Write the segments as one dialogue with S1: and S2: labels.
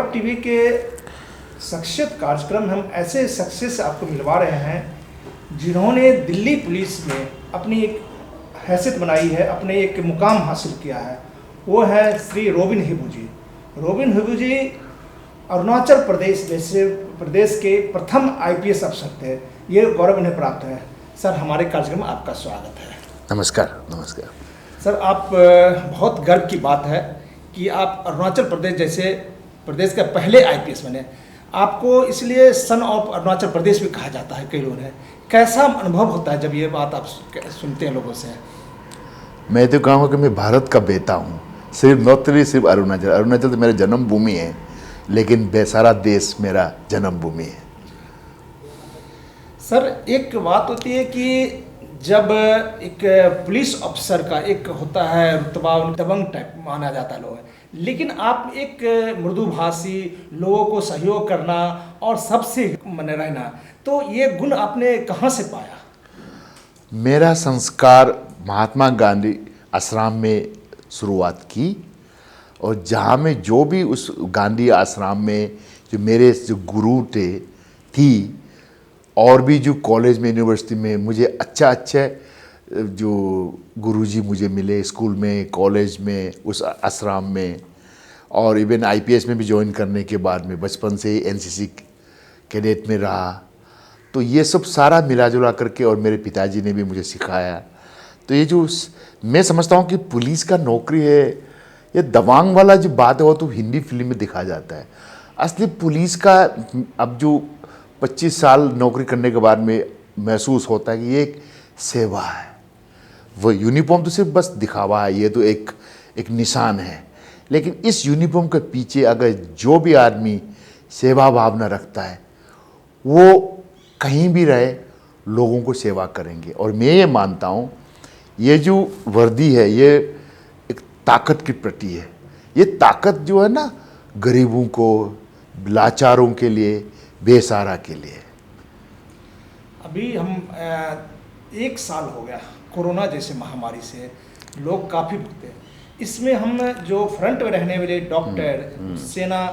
S1: खबर टीवी के शख्सियत कार्यक्रम में हम ऐसे शख्सियत से आपको मिलवा रहे हैं जिन्होंने दिल्ली पुलिस में अपनी एक हैसियत बनाई है, अपने एक मुकाम हासिल किया है। वो है श्री रोबिन हिबू जी। रोबिन हिबू जी अरुणाचल प्रदेश के प्रथम आईपीएस अफसर थे। ये गौरव इन्हें प्राप्त है। सर, हमारे कार्यक्रम में आपका स्वागत है।
S2: नमस्कार। नमस्कार
S1: सर, आप बहुत गर्व की बात है कि आप अरुणाचल प्रदेश जैसे प्रदेश का पहले आईपीएस बने। आपको इसलिए सन ऑफ अरुणाचल प्रदेश भी कहा जाता है, कई लोग हैं। कैसा अनुभव होता है जब ये बात आप सुनते हैं लोगों से?
S2: मैं तो कहूँगा कि मैं भारत का बेटा हूँ, सिर्फ अरुणाचल तो मेरा जन्मभूमि है, लेकिन सारा देश मेरा जन्मभूमि है।
S1: सर, एक बात होती है कि जब एक पुलिस अफसर का एक होता है रुतबा, दबंग टाइप माना जाता है लोग, लेकिन आप एक मृदुभाषी, लोगों को सहयोग करना और सबसे मने रहना, तो ये गुण आपने कहाँ से पाया?
S2: मेरा संस्कार महात्मा गांधी आश्रम में शुरुआत की, और जहाँ में जो भी उस गांधी आश्रम में जो मेरे जो गुरु थी और भी जो कॉलेज में, यूनिवर्सिटी में मुझे अच्छे जो गुरुजी मुझे मिले, स्कूल में, कॉलेज में, उस आश्रम में, और इवन आईपीएस में भी ज्वाइन करने के बाद में बचपन से ही एनसीसी कैडेट में रहा। तो ये सब सारा मिला जुला करके, और मेरे पिताजी ने भी मुझे सिखाया। तो ये जो मैं समझता हूँ कि पुलिस का नौकरी है, ये दबंग वाला जो बात है वो तो हिंदी फिल्म में दिखा जाता है। असली पुलिस का अब जो 25 साल नौकरी करने के बाद में महसूस होता है कि ये एक सेवा है। वो यूनिफॉर्म तो सिर्फ बस दिखावा है, ये तो एक निशान है, लेकिन इस यूनिफॉर्म के पीछे अगर जो भी आदमी सेवा भावना रखता है, वो कहीं भी रहे लोगों को सेवा करेंगे। और मैं ये मानता हूँ ये जो वर्दी है ये एक ताकत की प्रतीक है। ये ताकत जो है ना, गरीबों को, लाचारों के लिए, बेसहारा के लिए।
S1: अभी हम 1 साल हो गया कोरोना जैसे महामारी से, लोग काफ़ी भुगते हैं। इसमें हम जो फ्रंट में रहने वाले डॉक्टर, सेना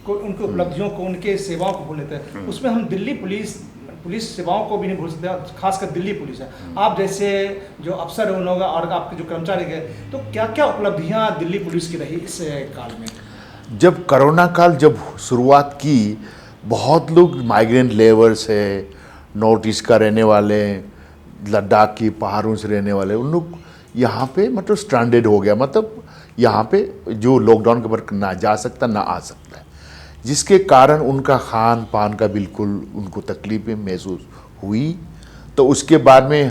S1: को, उनकी उपलब्धियों को, उनके सेवाओं को भूल लेते हैं। उसमें हम दिल्ली पुलिस सेवाओं को भी नहीं भूल सकते, खासकर दिल्ली पुलिस है। आप जैसे जो अफसर उन लोग और आपके जो कर्मचारी गए, तो क्या क्या उपलब्धियाँ दिल्ली पुलिस की रही इस काल में?
S2: जब कोरोना काल जब शुरुआत की, बहुत लोग माइग्रेंट लेबर्स है, नॉर्थ ईस्ट का रहने वाले, लद्दाख की पहाड़ों से रहने वाले, उन लोग यहाँ पे मतलब स्ट्रैंडेड हो गया। मतलब यहाँ पे जो लॉकडाउन के बाद ना जा सकता ना आ सकता है, जिसके कारण उनका खान पान का बिल्कुल उनको तकलीफें महसूस हुई। तो उसके बाद में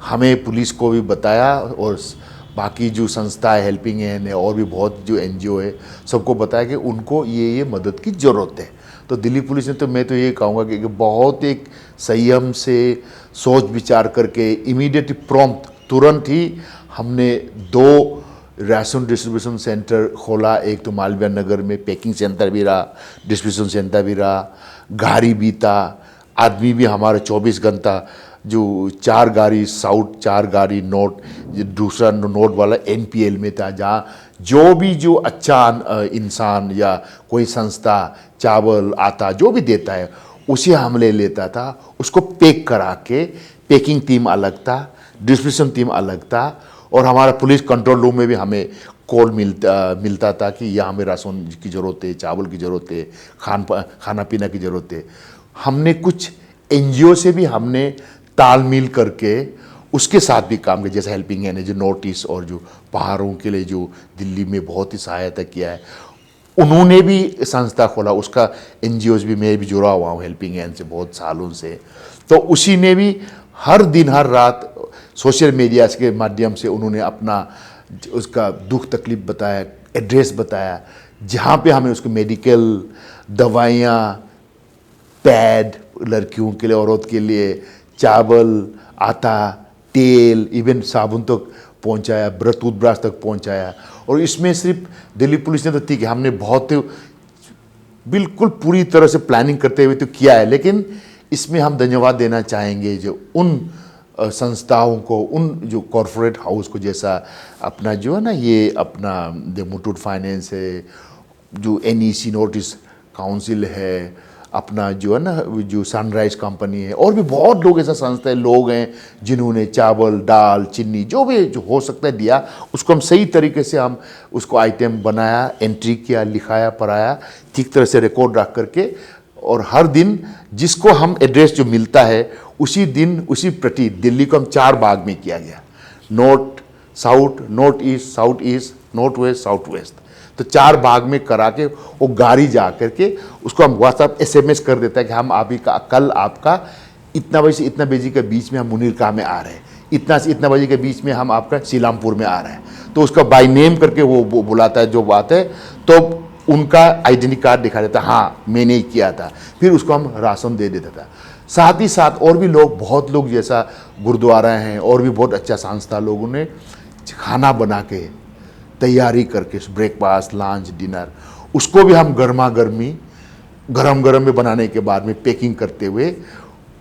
S2: हमें पुलिस को भी बताया, और बाकी जो संस्था है, हेल्पिंग हैंड है, और भी बहुत जो एनजीओ है, सबको बताया कि उनको ये मदद की ज़रूरत है। तो दिल्ली पुलिस ने, तो मैं तो ये कहूँगा कि बहुत एक संयम से सोच विचार करके इमीडिएट प्रॉम्प्ट तुरंत ही हमने 2 राशन डिस्ट्रीब्यूशन सेंटर खोला। एक तो मालवीय नगर में पैकिंग सेंटर भी रहा, डिस्ट्रीब्यूशन सेंटर भी रहा, गाड़ी भी था, आदमी भी हमारे 24 घंटा, जो 4 गाड़ी साउथ, 4 गाड़ी नॉर्थ, दूसरा नॉर्थ वाला एनपीएल में था, जहाँ जो अच्छा इंसान या कोई संस्था चावल, आटा जो भी देता है उसे हम ले लेता था। उसको पैक करा के, पैकिंग टीम अलग था, डिस्ट्रीब्यूशन टीम अलग था, और हमारा पुलिस कंट्रोल रूम में भी हमें कॉल मिलता था कि यहाँ हमें राशन की ज़रूरत है, चावल की ज़रूरत है, खाना पीना की ज़रूरत है। हमने कुछ एनजीओ से भी हमने तालमेल करके उसके साथ भी काम किया, जैसे हेल्पिंग हैंड जो नॉर्थ ईस्ट और जो पहाड़ों के लिए जो दिल्ली में बहुत ही सहायता किया है, उन्होंने भी संस्था खोला। उसका एनजीओ भी मैं भी जुड़ा हुआ हूँ हेल्पिंग हैंड से बहुत सालों से। तो उसी ने भी हर दिन हर रात सोशल मीडिया के माध्यम से उन्होंने अपना उसका दुख तकलीफ बताया, एड्रेस बताया, जहाँ पे हमें उसको मेडिकल दवाइयाँ, पैड लड़कियों के लिए, औरत के लिए, चावल, आटा, तेल, इवन साबुन तक पहुंचाया, टूथब्रश तक पहुंचाया। और इसमें सिर्फ दिल्ली पुलिस ने तो ठीक है, हमने बहुत बिल्कुल पूरी तरह से प्लानिंग करते हुए तो किया है, लेकिन इसमें हम धन्यवाद देना चाहेंगे जो उन संस्थाओं को, उन जो कॉरपोरेट हाउस को, जैसा अपना जो है ना, ये अपना मुथूट फाइनेंस है, जो एनईसी नॉर्थ ईस्ट काउंसिल है, अपना जो है ना जो सनराइज कंपनी है, और भी बहुत लोग ऐसा संस्था है, लोग हैं जिन्होंने चावल दाल चीनी जो भी जो हो सकता है दिया, उसको हम सही तरीके से हम उसको आइटम बनाया, एंट्री किया, लिखाया, पढ़ाया, ठीक तरह से रिकॉर्ड रख करके, और हर दिन जिसको हम एड्रेस जो मिलता है उसी दिन उसी प्रति दिल्ली को हम 4 भाग में किया गया, north south, north east, south east, north west, south west. तो 4 भाग में करा के वो गाड़ी जा करके उसको हम व्हाट्सएप SMS कर देता है कि हम आप ही का कल आपका इतना बजे से इतना बजे के बीच में हम मुनीरका में आ रहे हैं, इतना से इतना बजे के बीच में हम आपका सीलामपुर में आ रहे हैं। तो उसका बाय नेम करके वो बुलाता है जो बात है, तो उनका आइडेंटिटी कार्ड दिखा देता, हाँ मैंने ही किया था, फिर उसको हम राशन दे देता था। साथ ही साथ और भी लोग, बहुत लोग जैसा गुरुद्वारा हैं और भी बहुत अच्छा संस्था, लोगों ने खाना बना के तैयारी करके ब्रेकफास्ट लंच डिनर उसको भी हम गर्मा गर्मी गरम गरम में बनाने के बाद में पैकिंग करते हुए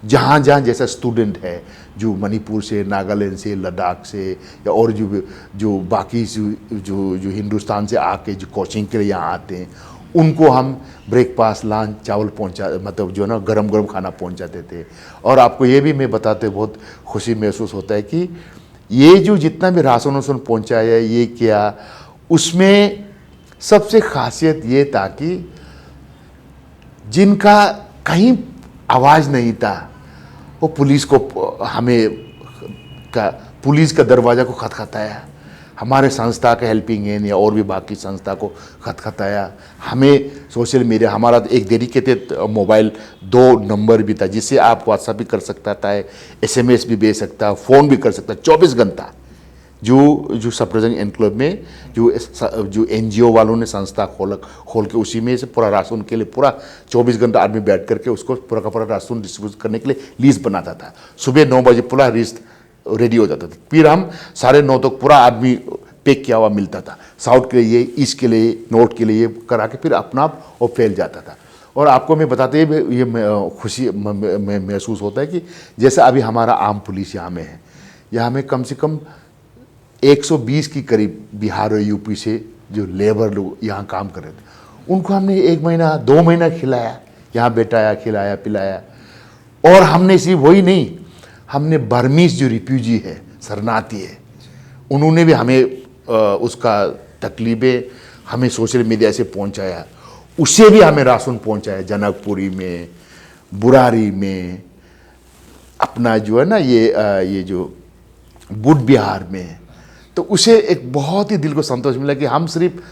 S2: जहाँ जहाँ जैसा स्टूडेंट है जो मणिपुर से, नागालैंड से, लद्दाख से, या और जो बाकी जो हिंदुस्तान से आके जो कोचिंग के लिए यहाँ आते हैं, उनको हम ब्रेकफास्ट लंच चावल पहुँचा, मतलब जो है ना गरम गरम खाना पहुँचाते थे। और आपको ये भी मैं बताते बहुत खुशी महसूस होता है कि ये जो जितना भी राशन वासन पहुँचाया ये किया, उसमें सबसे खासियत ये था कि जिनका कहीं आवाज़ नहीं था वो पुलिस को पुलिस का दरवाज़ा को खटखटाया, हमारे संस्था के हेल्पिंग हैंड या और भी बाकी संस्था को खटखटाया। हमें सोशल मीडिया, हमारा एक डेडिकेटेड मोबाइल 2 नंबर भी था जिससे आप व्हाट्सएप भी कर सकता था, SMS भी भेज सकता, फ़ोन भी कर सकता, 24 घंटा। जो सब प्रेजेंट एनक्लेव में जो NGO वालों ने संस्था खोल के उसी में से पूरा राशन के लिए पूरा 24 घंटा आदमी बैठ करके उसको पूरा का पूरा राशन डिस्ट्रीब्यूट करने के लिए लिस्ट बनाता था। सुबह 9 बजे पूरा लिस्ट रेडी हो जाता था, फिर हम 9:30 तक पूरा आदमी पैक किया हुआ मिलता था। साउथ के लिए, ईस्ट के लिए, नॉर्थ के लिए करा के फिर अपना आप वो फैल जाता था। और आपको मैं बताते ये खुशी महसूस होता है कि जैसे अभी हमारा आम पुलिस यहाँ में है, यहाँ में कम से कम 120 की करीब बिहार और यूपी से जो लेबर लोग यहाँ काम कर रहे थे, उनको हमने 1 महीना 2 महीना खिलाया, यहाँ बैठाया, खिलाया पिलाया। और हमने सिर्फ वही नहीं, हमने बर्मीज जो रिफ्यूजी है, शरणार्थी है, उन्होंने भी हमें उसका तकलीफें हमें सोशल मीडिया से पहुँचाया, उससे भी हमें राशन पहुँचाया। जनकपुरी में, बुरारी में, अपना जो है ना ये जो बुध बिहार में, तो उसे एक बहुत ही दिल को संतोष मिला कि हम सिर्फ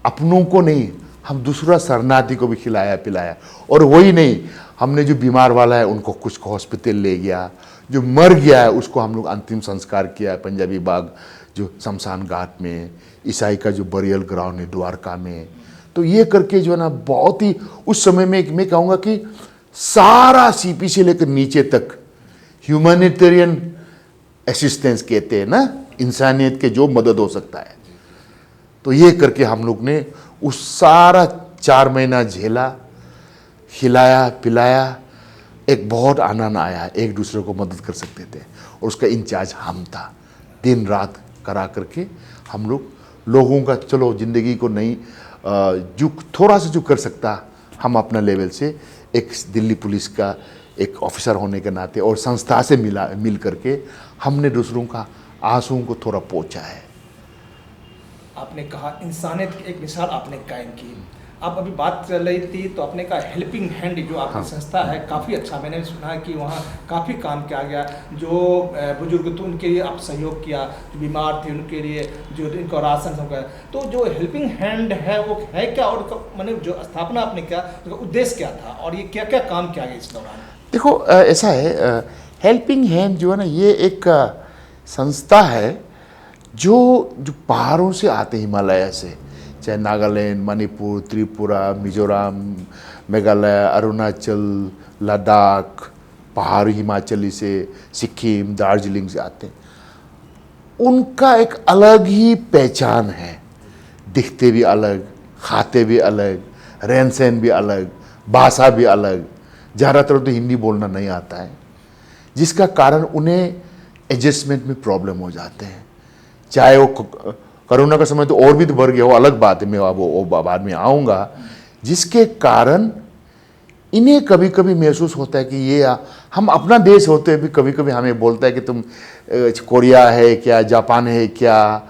S2: अपनों को नहीं, हम दूसरा शरणार्थी को भी खिलाया पिलाया। और वही नहीं, हमने जो बीमार वाला है उनको कुछ हॉस्पिटल ले गया, जो मर गया है उसको हम लोग अंतिम संस्कार किया पंजाबी बाग जो शमशान घाट में, ईसाई का जो बरियल ग्राउंड है द्वारका में। तो ये करके जो है ना बहुत ही उस समय में मैं कहूँगा कि सारा CP से लेकर नीचे तक ह्यूमैनिटेरियन असिस्टेंस कहते हैं ना, इंसानियत के जो मदद हो सकता है, तो ये करके हम लोग ने उस सारा 4 महीना झेला, खिलाया पिलाया। एक बहुत आनंद आया, एक दूसरे को मदद कर सकते थे, और उसका इंचार्ज हम था। दिन रात करा करके हम लोगों का, चलो ज़िंदगी को नहीं जो थोड़ा सा जो कर सकता, हम अपना लेवल से एक दिल्ली पुलिस का एक ऑफिसर होने के नाते और संस्था से मिल करके हमने दूसरों का आंसुओं को थोड़ा पहुँचा है।
S1: आपने कहा इंसानियत की एक मिसाल आपने कायम की। आप अभी बात चल रही थी तो आपने कहा हेल्पिंग हैंड जो आपकी संस्था है काफ़ी अच्छा, मैंने सुना है कि वहाँ काफ़ी काम किया गया। जो बुजुर्ग थे उनके लिए आप सहयोग किया, जो बीमार थे उनके लिए जो इनको राशन सब गया। तो जो हेल्पिंग हैंड है वो है क्या, और मैंने जो स्थापना आपने किया उसका उद्देश्य क्या था, और ये क्या क्या काम किया गया इस दौरान?
S2: देखो ऐसा है, हेल्पिंग हैंड जो है ना ये एक संस्था है जो पहाड़ों से आते, हिमालय से, चाहे नागालैंड, मणिपुर, त्रिपुरा, मिजोरम, मेघालय, अरुणाचल, लद्दाख, पहाड़ी हिमाचली से, सिक्किम, दार्जिलिंग से आते हैं। उनका एक अलग ही पहचान है, दिखते भी अलग, खाते भी अलग, रहन सहन भी अलग, भाषा भी अलग। ज़्यादातर तो हिंदी बोलना नहीं आता है, जिसका कारण उन्हें एडजस्टमेंट में प्रॉब्लम हो जाते हैं। चाहे वो कोरोना का समय तो और भी तो बढ़ गया, वो अलग बात है, मैं वो बाद में आऊँगा, जिसके कारण इन्हें कभी कभी महसूस होता है कि ये हम अपना देश होते हुए भी कभी कभी हमें बोलता है कि तुम कोरिया है क्या, जापान है क्या,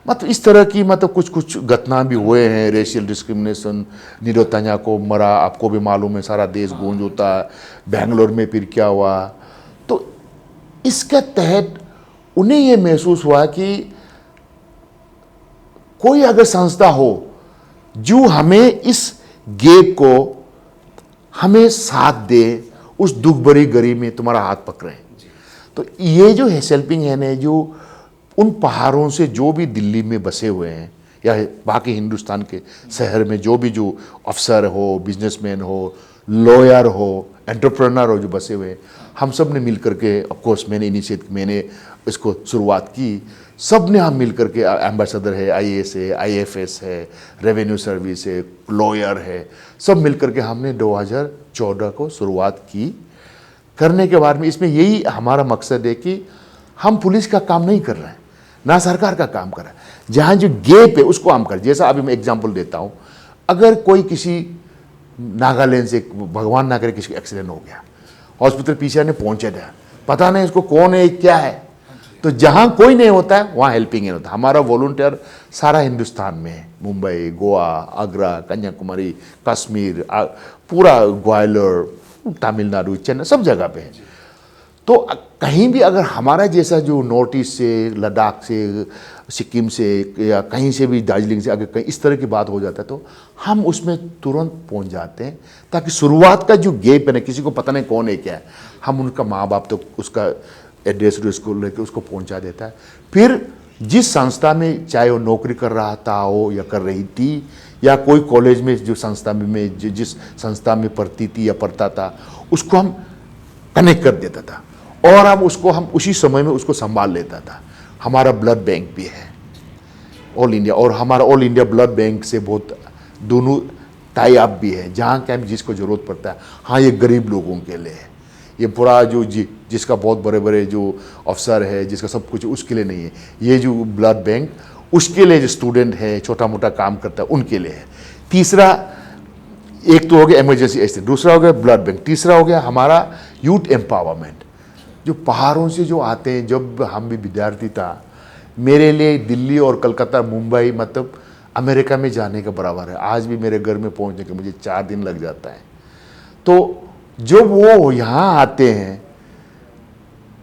S2: मतलब इस तरह की मतलब कुछ कुछ घटना भी हुए हैं। रेशियल डिस्क्रिमिनेशन, नीरो तन्या को मरा, आपको भी मालूम है, सारा देश गूंज होता है। बेंगलोर में फिर क्या हुआ, तो इसके तहत उन्हें ये महसूस हुआ कि कोई अगर संस्था हो जो हमें इस गैप को हमें साथ दे, उस दुख भरी घड़ी में तुम्हारा हाथ पकड़े। तो ये जो है हेल्पिंग हैंड है, जो उन पहाड़ों से जो भी दिल्ली में बसे हुए हैं या बाकी हिंदुस्तान के शहर में जो भी जो अफसर हो, बिजनेसमैन हो, लॉयर हो, एंटरप्रेन्योर हो जो बसे हुए हैं, हम सब ने मिल करके, ऑफकोर्स मैंने इसको शुरुआत की, सब ने हम मिल करके, एम्बेसडर है, आईएएस है, आईएफएस है, रेवेन्यू सर्विस है, लॉयर है, सब मिल करके हमने 2014 को शुरुआत की। करने के बाद में इसमें यही हमारा मकसद है कि हम पुलिस का काम नहीं कर रहे हैं, ना सरकार का काम कर रहे हैं, जहाँ जो गैप है उसको हम कर। जैसा अभी मैं एग्जांपल देता हूँ, अगर कोई किसी नागालैंड से, भगवान ना करे, किसी का एक्सीडेंट हो गया, हॉस्पिटल पीछे ने पहुँचा दिया, पता नहीं इसको कौन है क्या है, तो जहाँ कोई नहीं होता है वहाँ हेल्पिंग हैंड होता है। हमारा वॉलंटियर सारा हिंदुस्तान में है, मुंबई, गोवा, आगरा, कन्याकुमारी, कश्मीर, पूरा ग्वालियर, तमिलनाडु, चेन्नई, सब जगह पे है। तो कहीं भी अगर हमारा जैसा जो नॉर्थ ईस्ट से, लद्दाख से, सिक्किम से या कहीं से भी, दार्जिलिंग से, अगर कहीं इस तरह की बात हो जाता है तो हम उसमें तुरंत पहुंच जाते हैं, ताकि शुरुआत का जो गैप है ना, किसी को पता नहीं कौन है क्या है, हम उनका माँ बाप तो उसका एड्रेस उसको लेके उसको पहुंचा देता है। फिर जिस संस्था में, चाहे वो नौकरी कर रहा था हो या कर रही थी, या कोई कॉलेज में जो संस्था में जिस संस्था में पढ़ती थी या पढ़ता था, उसको हम कनेक्ट कर देता था और हम उसी समय में उसको संभाल लेता था। हमारा ब्लड बैंक भी है ऑल इंडिया, और हमारा ऑल इंडिया ब्लड बैंक से बहुत दोनों टाई अप भी है, जहाँ क्या जिसको ज़रूरत पड़ता है। हाँ, ये गरीब लोगों के लिए है, ये पूरा जो जिसका बहुत बड़े बड़े जो अफसर है, जिसका सब कुछ, उसके लिए नहीं है। ये जो ब्लड बैंक, उसके लिए जो स्टूडेंट है, छोटा मोटा काम करता है, उनके लिए है। तीसरा, एक तो हो गया इमरजेंसी एसिड, दूसरा हो गया ब्लड बैंक, तीसरा हो गया हमारा यूथ एम्पावरमेंट। जो पहाड़ों से जो आते हैं, जब हम भी विद्यार्थी था, मेरे लिए दिल्ली और कलकत्ता, मुंबई मतलब अमेरिका में जाने के बराबर है। आज भी मेरे घर में पहुंचने के मुझे 4 दिन लग जाता है। तो जब वो यहाँ आते हैं,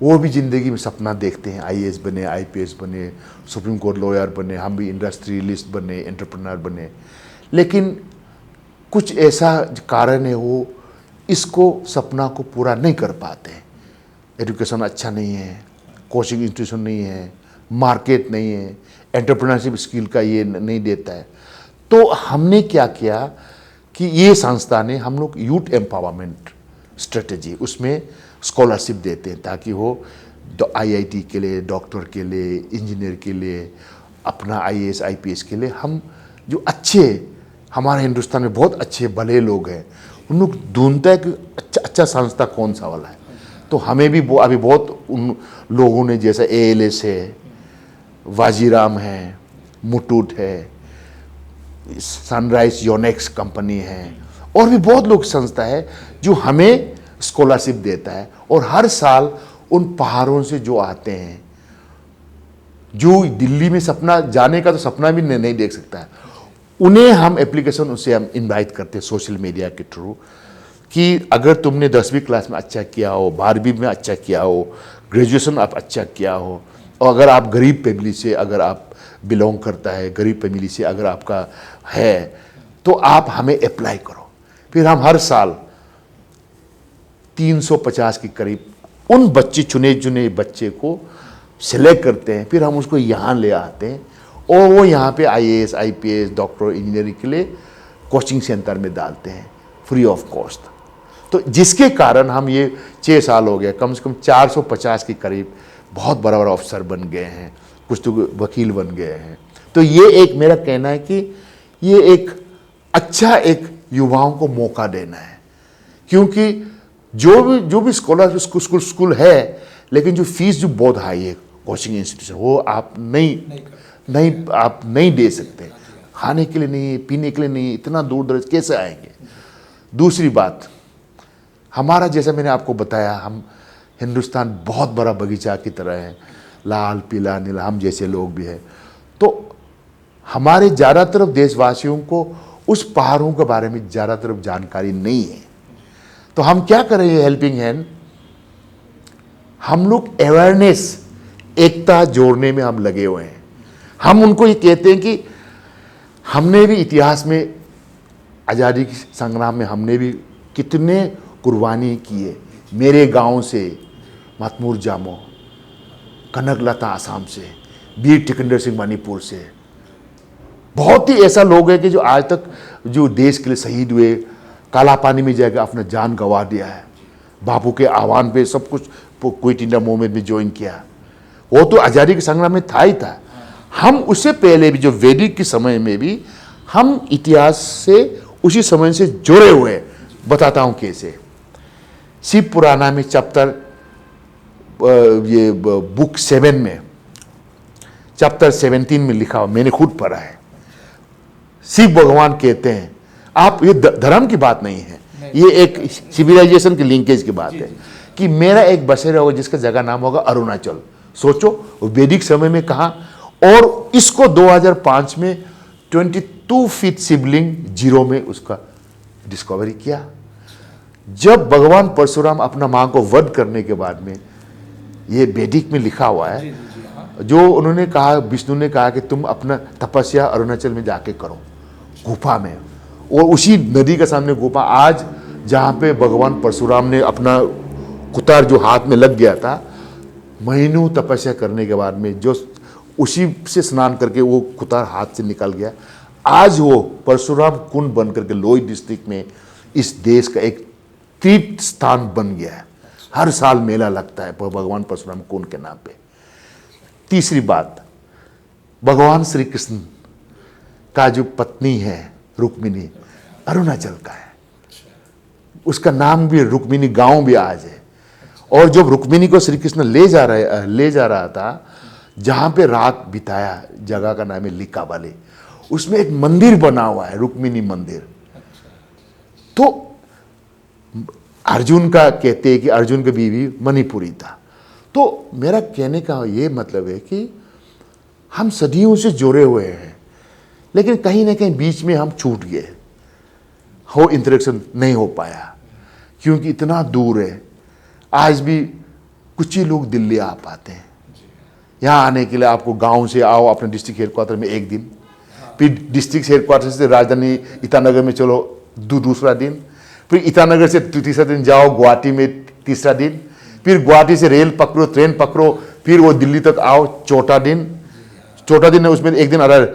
S2: वो भी ज़िंदगी में सपना देखते हैं, आईएएस बने, आईपीएस बने, सुप्रीम कोर्ट लॉयर बने, हम भी इंडस्ट्रियलिस्ट बने, एंटरप्रेन्योर बने। लेकिन कुछ ऐसा कारण है, वो इसको सपना को पूरा नहीं कर पाते। एजुकेशन अच्छा नहीं है, कोचिंग इंस्टीट्यूशन नहीं है, मार्केट नहीं है, एंटरप्रेन्योरशिप स्किल का ये नहीं देता है। तो हमने क्या किया कि ये संस्था ने, हम लोग यूथ एम्पावरमेंट स्ट्रेटजी, उसमें स्कॉलरशिप देते हैं ताकि वो आईआईटी के लिए, डॉक्टर के लिए, इंजीनियर के लिए, अपना आईएएस आईपीएस के लिए, हम जो अच्छे, हमारे हिंदुस्तान में बहुत अच्छे भले लोग हैं, उन लोग ढूंढते हैं कि अच्छा संस्था कौन सा वाला है। तो हमें भी अभी बहुत उन लोगों ने, जैसा एएलएस है, वाजीराम है, मुटूट है, सनराइज योनेक्स कंपनी है, और भी बहुत लोग संस्था है जो हमें स्कॉलरशिप देता है। और हर साल उन पहाड़ों से जो आते हैं, जो दिल्ली में सपना जाने का तो सपना भी नहीं देख सकता है, उन्हें हम एप्लीकेशन, उससे हम इनवाइट करते हैं सोशल मीडिया के थ्रू, कि अगर तुमने 10वीं क्लास में अच्छा किया हो, 12वीं में अच्छा किया हो, ग्रेजुएशन आप अच्छा किया हो, और अगर आप गरीब फैमिली से अगर आप बिलोंग करता है, गरीब फैमिली से अगर आपका है, तो आप हमें अप्लाई करो। फिर हम हर साल 350 के करीब उन बच्चे, चुने चुने बच्चे को सिलेक्ट करते हैं, फिर हम उसको यहाँ ले आते हैं, और वो यहाँ पे आईएएस, आईपीएस, डॉक्टर, इंजीनियरिंग के लिए कोचिंग सेंटर में डालते हैं फ्री ऑफ कॉस्ट। तो जिसके कारण हम ये 6 साल हो गए, कम से कम 450 के करीब बहुत बड़ा बड़ा अफसर बन गए हैं, कुछ तो वकील बन गए हैं। तो ये एक मेरा कहना है कि ये एक अच्छा एक युवाओं को मौका देना है, क्योंकि जो भी स्कूल है, लेकिन जो फीस जो बहुत हाई है कोचिंग इंस्टीट्यूशन, वो आप नहीं दे सकते। खाने के लिए नहीं, पीने के लिए नहीं, इतना दूर दराज कैसे आएंगे। दूसरी बात, हमारा जैसा मैंने आपको बताया, हम हिंदुस्तान बहुत बड़ा बगीचा की तरह है, लाल पीला नीला, हम जैसे लोग भी हैं। तो हमारे ज़्यादातर देशवासियों को उस पहाड़ों के बारे में ज़्यादातर जानकारी नहीं है। तो हम क्या कर रहे हैं हेल्पिंग हैंड, हम लोग अवेयरनेस, एकता जोड़ने में हम लगे हुए हैं। हम उनको ये कहते हैं कि हमने भी इतिहास में, आज़ादी की संग्राम में हमने भी कितने कुर्बानी किए। मेरे गांव से महतमूर जामो, कनकलता आसाम से, वीर टिकंदर सिंह मणिपुर से, बहुत ही ऐसा लोग हैं कि जो आज तक जो देश के लिए शहीद हुए, काला पानी में जाकर अपना जान गंवा दिया है। बापू के आह्वान पे सब कुछ क्विट इंडिया मूवमेंट में ज्वाइन किया। वो तो आज़ादी के संग्राम में था ही था। हम उससे पहले भी, जो वैदिक के समय में भी, हम इतिहास से उसी समय से जुड़े हुए। बताता हूँ कैसे। शिव पुराना में चैप्टर, ये बुक 7 में, चैप्टर 17 में लिखा हुआ, मैंने खुद पढ़ा है। शिव भगवान कहते हैं, आप, ये धर्म की बात नहीं है, ये एक सिविलाइजेशन की लिंकेज की बात है, कि मेरा एक बसेरा होगा जिसका जगह नाम होगा अरुणाचल। सोचो वैदिक समय में कहा। और इसको 2005 में 22 फीट शिवलिंग 0 में उसका डिस्कवरी किया। जब भगवान परशुराम अपना मां को वध करने के बाद में, ये वैदिक में लिखा हुआ है, जो उन्होंने कहा, विष्णु ने कहा कि तुम अपना तपस्या अरुणाचल में जाके करो, गुफा में। और उसी नदी के सामने गुफा, आज जहाँ पे भगवान परशुराम ने अपना कुतार जो हाथ में लग गया था, महीनों तपस्या करने के बाद में जो उसी से स्नान करके वो कुतार हाथ से निकल गया, आज वो परशुराम कुंड बन करके लोई डिस्ट्रिक्ट में इस देश का एक तीर्थ स्थान बन गया है। हर साल मेला लगता है भगवान परशुराम कुंड के नाम पे। तीसरी बात, भगवान श्री कृष्ण का जो पत्नी है रुक्मिणी, अरुणाचल का है। उसका नाम भी रुक्मिणी, गांव भी आज है। और जब रुक्मिणी को श्री कृष्ण ले जा रहा था, जहां पे रात बिताया, जगह का नाम है लिकाबाली, उसमें एक मंदिर बना हुआ है, रुक्मिणी मंदिर। तो अर्जुन का कहते हैं कि अर्जुन की बीवी मणिपुरी था। तो मेरा कहने का ये मतलब है कि हम सदियों से जुड़े हुए हैं, लेकिन कहीं ना कहीं बीच में हम छूट गए, हो इंटरेक्शन नहीं हो पाया, क्योंकि इतना दूर है। आज भी कुछ ही लोग दिल्ली आ पाते हैं। यहाँ आने के लिए आपको गांव से आओ अपने डिस्ट्रिक्ट हेडक्वार्टर में एक दिन, फिर डिस्ट्रिक्ट हेडक्वार्टर से राजधानी ईटानगर में चलो दूसरा दिन, फिर ईटानगर से तीसरा दिन जाओ गुवाहाटी में तीसरा दिन, फिर गुवाहाटी से रेल पकड़ो, ट्रेन पकड़ो, फिर वो दिल्ली तक आओ चौथा दिन है, उसमें एक दिन अगर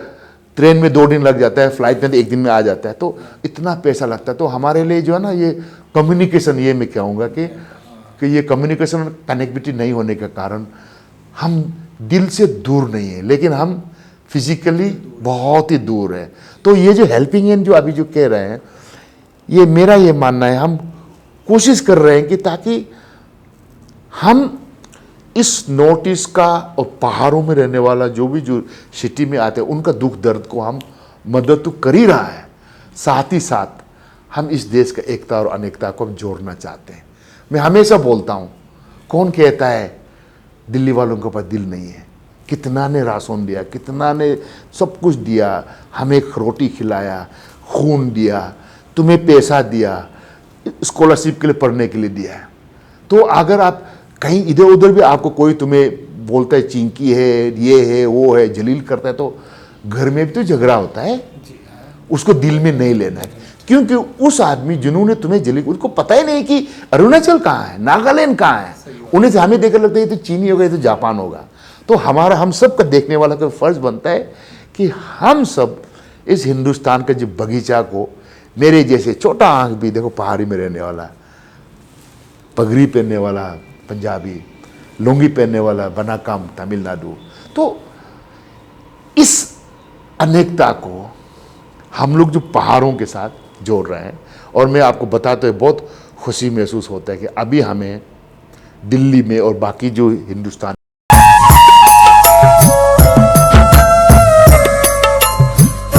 S2: ट्रेन में 2 दिन लग जाता है, फ्लाइट में तो 1 दिन में आ जाता है। तो इतना पैसा लगता है। तो हमारे लिए जो है ना, ये कम्युनिकेशन, ये मैं कहूँगा कि ये कम्युनिकेशन कनेक्टिविटी नहीं होने के कारण हम दिल से दूर नहीं है, लेकिन हम फिजिकली बहुत ही दूर है। तो ये जो हेल्पिंग हैंड जो अभी जो कह रहे हैं, ये मेरा ये मानना है, हम कोशिश कर रहे हैं कि ताकि हम इस नॉर्थ ईस्ट का और पहाड़ों में रहने वाला जो भी जो सिटी में आते हैं, उनका दुख दर्द को हम मदद तो कर ही रहा है, साथ ही साथ हम इस देश का एकता और अनेकता को हम जोड़ना चाहते हैं। मैं हमेशा बोलता हूँ, कौन कहता है दिल्ली वालों के पास दिल नहीं है? कितना ने राशन दिया, कितना ने सब कुछ दिया, हमें रोटी खिलाया, खून दिया, तुम्हें पैसा दिया, स्कॉलरशिप के लिए पढ़ने के लिए दिया है। तो अगर आप कहीं इधर उधर भी आपको कोई तुम्हें बोलता है चिंकी है, ये है, वो है, जलील करता है, तो घर में भी तो झगड़ा होता है, उसको दिल में नहीं लेना है। क्योंकि उस आदमी जिन्होंने तुम्हें जलील, उसको पता ही नहीं कि अरुणाचल कहाँ है, नागालैंड कहाँ है। उन्हें से हमें देखकर लगता है ये तो चीनी होगा, ये तो जापान होगा। तो हमारा, हम सब का देखने वाला का फर्ज बनता है कि हम सब इस हिंदुस्तान के जो बगीचा को, मेरे जैसे छोटा आंख भी देखो, पहाड़ी में रहने वाला, पगड़ी पहनने वाला पंजाबी, लुंगी पहनने वाला बनाकाम तमिलनाडु, तो इस अनेकता को हम लोग जो पहाड़ों के साथ जोड़ रहे हैं। और मैं आपको बताते हुए बहुत खुशी महसूस होता है कि अभी हमें दिल्ली में और बाकी जो हिंदुस्तान